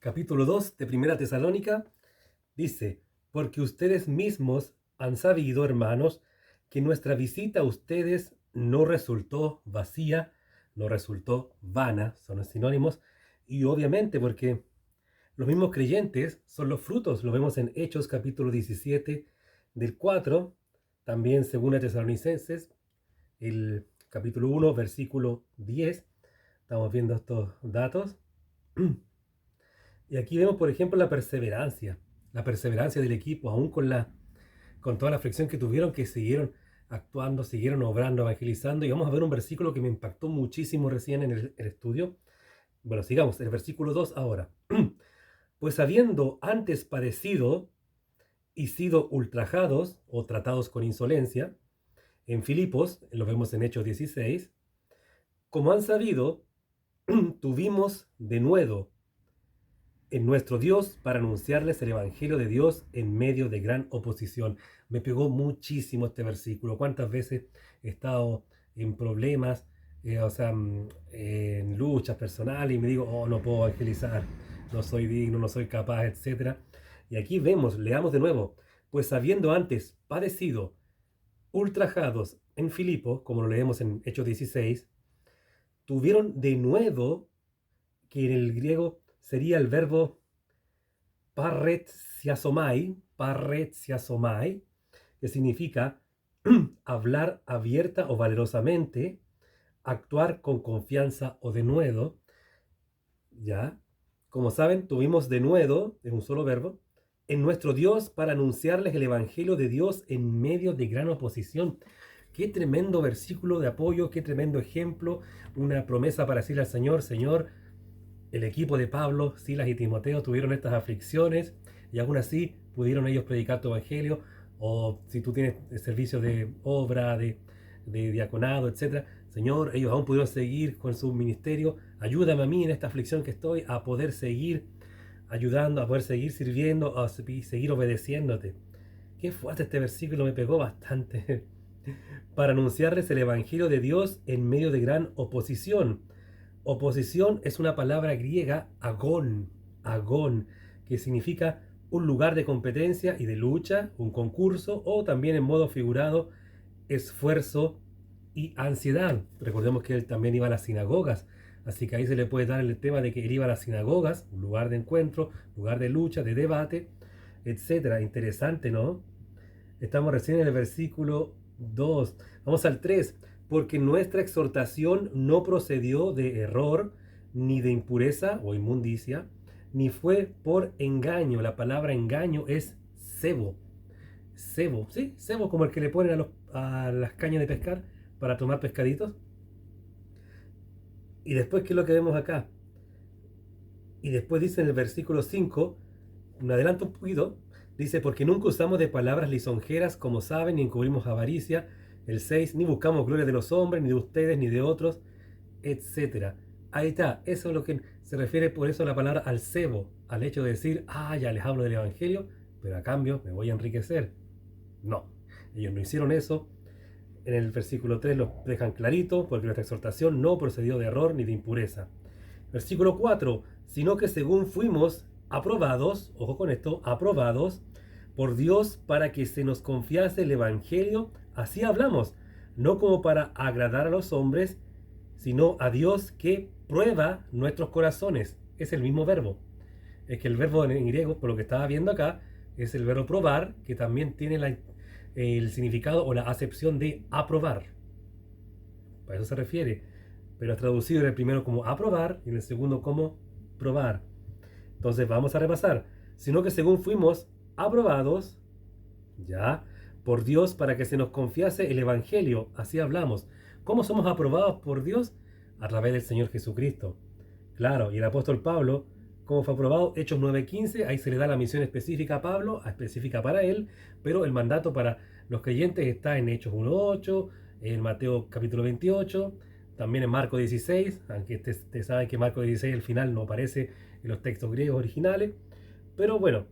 capítulo 2 de Primera Tesalónica, dice: porque ustedes mismos han sabido, hermanos, que nuestra visita a ustedes no resultó vacía, no resultó vana, son sinónimos, y obviamente porque los mismos creyentes son los frutos, lo vemos en Hechos capítulo 17 del 4, también según a Tesalonicenses, el capítulo 1, versículo 10, estamos viendo estos datos. Y aquí vemos, por ejemplo, la perseverancia del equipo, aún con toda la aflicción que tuvieron, que siguieron actuando, siguieron obrando, evangelizando. Y vamos a ver un versículo que me impactó muchísimo recién en el estudio. Bueno, sigamos, el versículo 2 ahora. Pues habiendo antes padecido y sido ultrajados o tratados con insolencia, en Filipos, lo vemos en Hechos 16, como han sabido, tuvimos de nuevo en nuestro Dios para anunciarles el Evangelio de Dios en medio de gran oposición. Me pegó muchísimo este versículo. ¿Cuántas veces he estado en problemas, en luchas personales y me digo, oh, no puedo evangelizar, no soy digno, no soy capaz, etcétera? Y aquí vemos, leamos de nuevo, pues habiendo antes padecido, ultrajados en Filipo, como lo leemos en Hechos 16, tuvieron de nuevo, que en el griego sería el verbo parretsiasomai, que significa hablar abierta o valerosamente, actuar con confianza o denuedo. Ya, como saben, tuvimos denuedo, es un solo verbo, en nuestro Dios para anunciarles el Evangelio de Dios en medio de gran oposición. Qué tremendo versículo de apoyo, qué tremendo ejemplo, una promesa para decirle al Señor: Señor, el equipo de Pablo, Silas y Timoteo tuvieron estas aflicciones y aún así pudieron ellos predicar tu evangelio. O si tú tienes servicio de obra, de diaconado, etcétera, Señor, ellos aún pudieron seguir con su ministerio. Ayúdame a mí en esta aflicción que estoy a poder seguir ayudando, a poder seguir sirviendo, a seguir obedeciéndote. Qué fuerte este versículo, me pegó bastante. Para anunciarles el evangelio de Dios en medio de gran oposición. Oposición es una palabra griega, agón, que significa un lugar de competencia y de lucha, un concurso, o también en modo figurado, esfuerzo y ansiedad. Recordemos que él también iba a las sinagogas, así que ahí se le puede dar el tema de que él iba a las sinagogas, un lugar de encuentro, lugar de lucha, de debate, etcétera. Interesante, ¿no? Estamos recién en el versículo 2. Vamos al 3. Porque nuestra exhortación no procedió de error, ni de impureza o inmundicia, ni fue por engaño. La palabra engaño es cebo. Cebo, ¿sí? Cebo como el que le ponen a las cañas de pescar para tomar pescaditos. Y después, ¿qué es lo que vemos acá? Y después dice en el versículo 5, me adelanto un poquito, dice: porque nunca usamos de palabras lisonjeras, como saben, ni encubrimos avaricia. El 6, ni buscamos gloria de los hombres, ni de ustedes, ni de otros, etcétera. Ahí está, eso es lo que se refiere por eso la palabra al cebo, al hecho de decir, ya les hablo del Evangelio, pero a cambio me voy a enriquecer. No, ellos no hicieron eso. En el versículo 3 lo dejan clarito, porque nuestra exhortación no procedió de error ni de impureza. Versículo 4, sino que según fuimos aprobados, ojo con esto, aprobados por Dios para que se nos confiase el Evangelio, así hablamos, no como para agradar a los hombres, sino a Dios que prueba nuestros corazones. Es el mismo verbo. Es que el verbo en griego, por lo que estaba viendo acá, es el verbo probar, que también tiene el significado o la acepción de aprobar. A eso se refiere. Pero es traducido en el primero como aprobar y en el segundo como probar. Entonces vamos a repasar. Sino que según fuimos aprobados, ya, por Dios para que se nos confiase el Evangelio, así hablamos. ¿Cómo somos aprobados por Dios? A través del Señor Jesucristo. Claro, y el apóstol Pablo, ¿cómo fue aprobado? Hechos 9:15, ahí se le da la misión específica a Pablo, específica para él, pero el mandato para los creyentes está en Hechos 1:8, en Mateo capítulo 28, también en Marcos 16, aunque usted sabe que Marcos 16 al final no aparece en los textos griegos originales, pero bueno,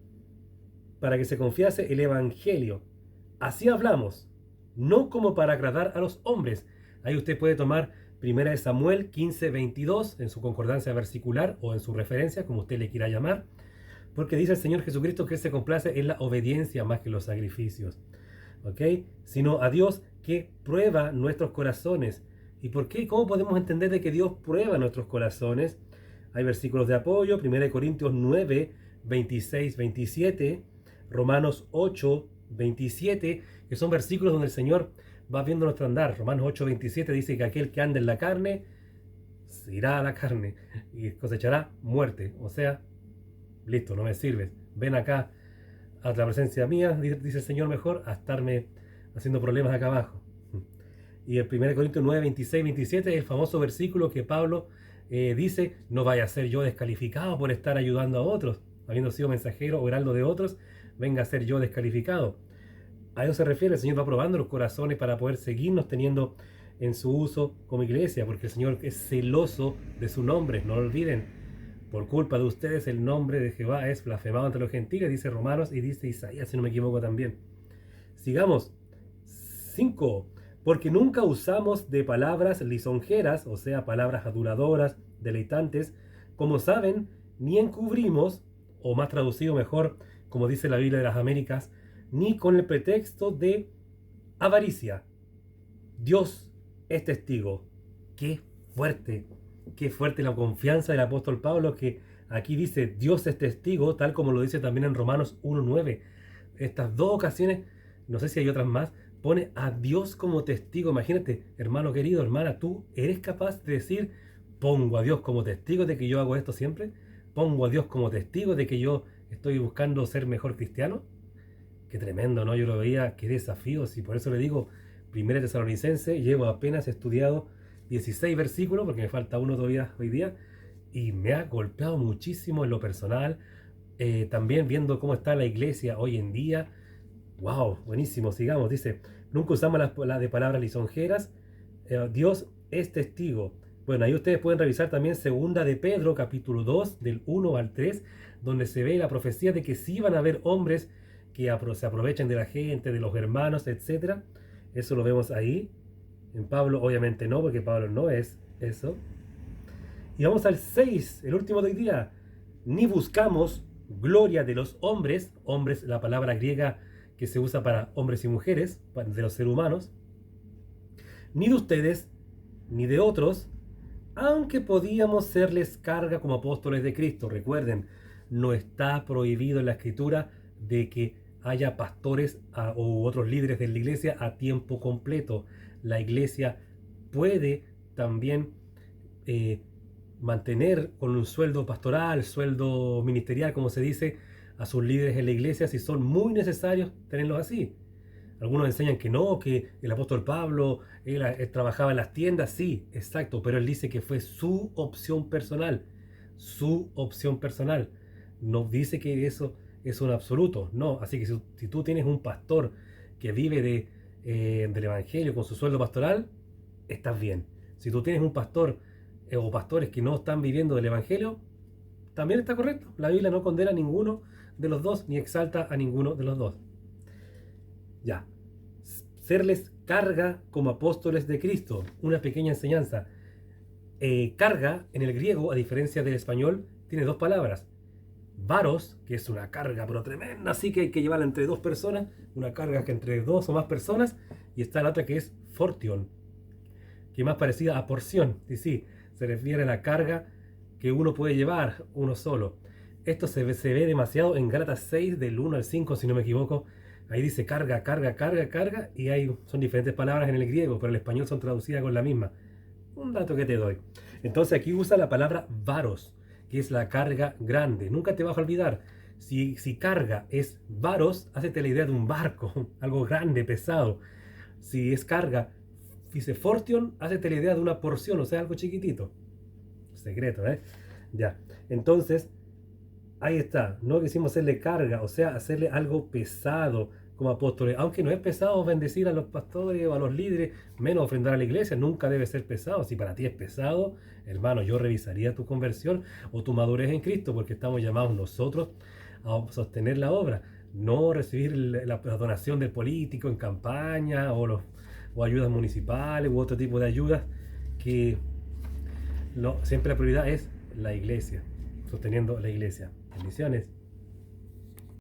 para que se confiase el Evangelio. Así hablamos, no como para agradar a los hombres. Ahí usted puede tomar Primera de Samuel 15:22, en su concordancia versicular o en su referencia, como usted le quiera llamar, porque dice el Señor Jesucristo que Él se complace en la obediencia más que los sacrificios, ¿ok? Sino a Dios que prueba nuestros corazones. ¿Y por qué? ¿Cómo podemos entender de que Dios prueba nuestros corazones? Hay versículos de apoyo, 1 Corintios 9, 26, 27, Romanos 8, 27, que son versículos donde el Señor va viendo nuestro andar. Romanos 8, 27 dice que aquel que anda en la carne, se irá a la carne y cosechará muerte. O sea, listo, no me sirves. Ven acá a la presencia mía, dice el Señor, mejor a estarme haciendo problemas acá abajo. Y el 1 Corintios 9, 26, 27 es el famoso versículo que Pablo dice: no vaya a ser yo descalificado por estar ayudando a otros, habiendo sido mensajero o heraldo de otros, venga a ser yo descalificado. A eso se refiere. El Señor va probando los corazones para poder seguirnos teniendo en su uso como iglesia, porque el Señor es celoso de su nombre, no lo olviden. Por culpa de ustedes el nombre de Jehová es blasfemado entre los gentiles, dice Romanos y dice Isaías, si no me equivoco también. Sigamos. 5. Porque nunca usamos de palabras lisonjeras, o sea, palabras aduladoras, deleitantes, como saben, ni encubrimos, o más traducido mejor, como dice la Biblia de las Américas, ni con el pretexto de avaricia. Dios es testigo. Qué fuerte la confianza del apóstol Pablo, que aquí dice Dios es testigo, tal como lo dice también en Romanos 1:9. Estas dos ocasiones, no sé si hay otras más, pone a Dios como testigo. Imagínate, hermano querido, hermana, ¿tú eres capaz de decir: pongo a Dios como testigo de que yo hago esto siempre? ¿Pongo a Dios como testigo de que yo estoy buscando ser mejor cristiano? Qué tremendo, ¿no? Yo lo veía, qué desafíos, y por eso le digo, 1 Tesalonicense, llevo apenas estudiado 16 versículos, porque me falta uno todavía hoy día, y me ha golpeado muchísimo en lo personal. También viendo cómo está la iglesia hoy en día. Wow, buenísimo, sigamos. Dice: nunca usamos las de palabras lisonjeras. Dios es testigo. Bueno, ahí ustedes pueden revisar también segunda de Pedro, capítulo 2, del 1 al 3, donde se ve la profecía de que sí van a haber hombres que se aprovechen de la gente, de los hermanos, etcétera. Eso lo vemos ahí. En Pablo obviamente no, porque Pablo no es eso. Y vamos al 6, el último de hoy día. Ni buscamos gloria de los hombres, hombres, la palabra griega que se usa para hombres y mujeres, de los seres humanos, ni de ustedes, ni de otros, aunque podíamos serles carga como apóstoles de Cristo. Recuerden, no está prohibido en la Escritura de que haya pastores u otros líderes de la iglesia a tiempo completo. La iglesia puede también mantener con un sueldo pastoral, sueldo ministerial, como se dice, a sus líderes en la iglesia si son muy necesarios tenerlos así. Algunos enseñan que no, que el apóstol Pablo, él trabajaba en las tiendas, sí, exacto, pero él dice que fue su opción personal, su opción personal. No dice que eso es un absoluto, no. Así que si tú tienes un pastor que vive del evangelio con su sueldo pastoral, estás bien. Si tú tienes un pastor o pastores que no están viviendo del evangelio, también está correcto. La Biblia no condena a ninguno de los dos, ni exalta a ninguno de los dos. Ya. Serles carga como apóstoles de Cristo. Una pequeña enseñanza. Carga en el griego, a diferencia del español, tiene dos palabras. Varos, que es una carga pero tremenda, así que hay que llevarla entre dos personas, una carga que entre dos o más personas, y está la otra que es fortion, que es más parecida a porción, y sí, se refiere a la carga que uno puede llevar uno solo. Esto se ve demasiado en Gálatas 6 del 1 al 5, si no me equivoco. Ahí dice carga, carga, carga, carga, y son diferentes palabras en el griego, pero en el español son traducidas con la misma. Un dato que te doy. Entonces aquí usa la palabra varos, que es la carga grande. Nunca te vas a olvidar. Si carga es varos, hazte la idea de un barco, algo grande, pesado. Si es carga, dice fortion, hazte la idea de una porción, o sea, algo chiquitito. Secreto, ¿eh? Ya. Entonces, ahí está. No quisimos hacerle carga, o sea, hacerle algo pesado como apóstoles. Aunque no es pesado bendecir a los pastores o a los líderes, menos ofrendar a la iglesia, nunca debe ser pesado. Si para ti es pesado, hermano, yo revisaría tu conversión o tu madurez en Cristo, porque estamos llamados nosotros a sostener la obra, no recibir la donación del político en campaña o ayudas municipales u otro tipo de ayudas que siempre la prioridad es la iglesia, sosteniendo la iglesia. Bendiciones.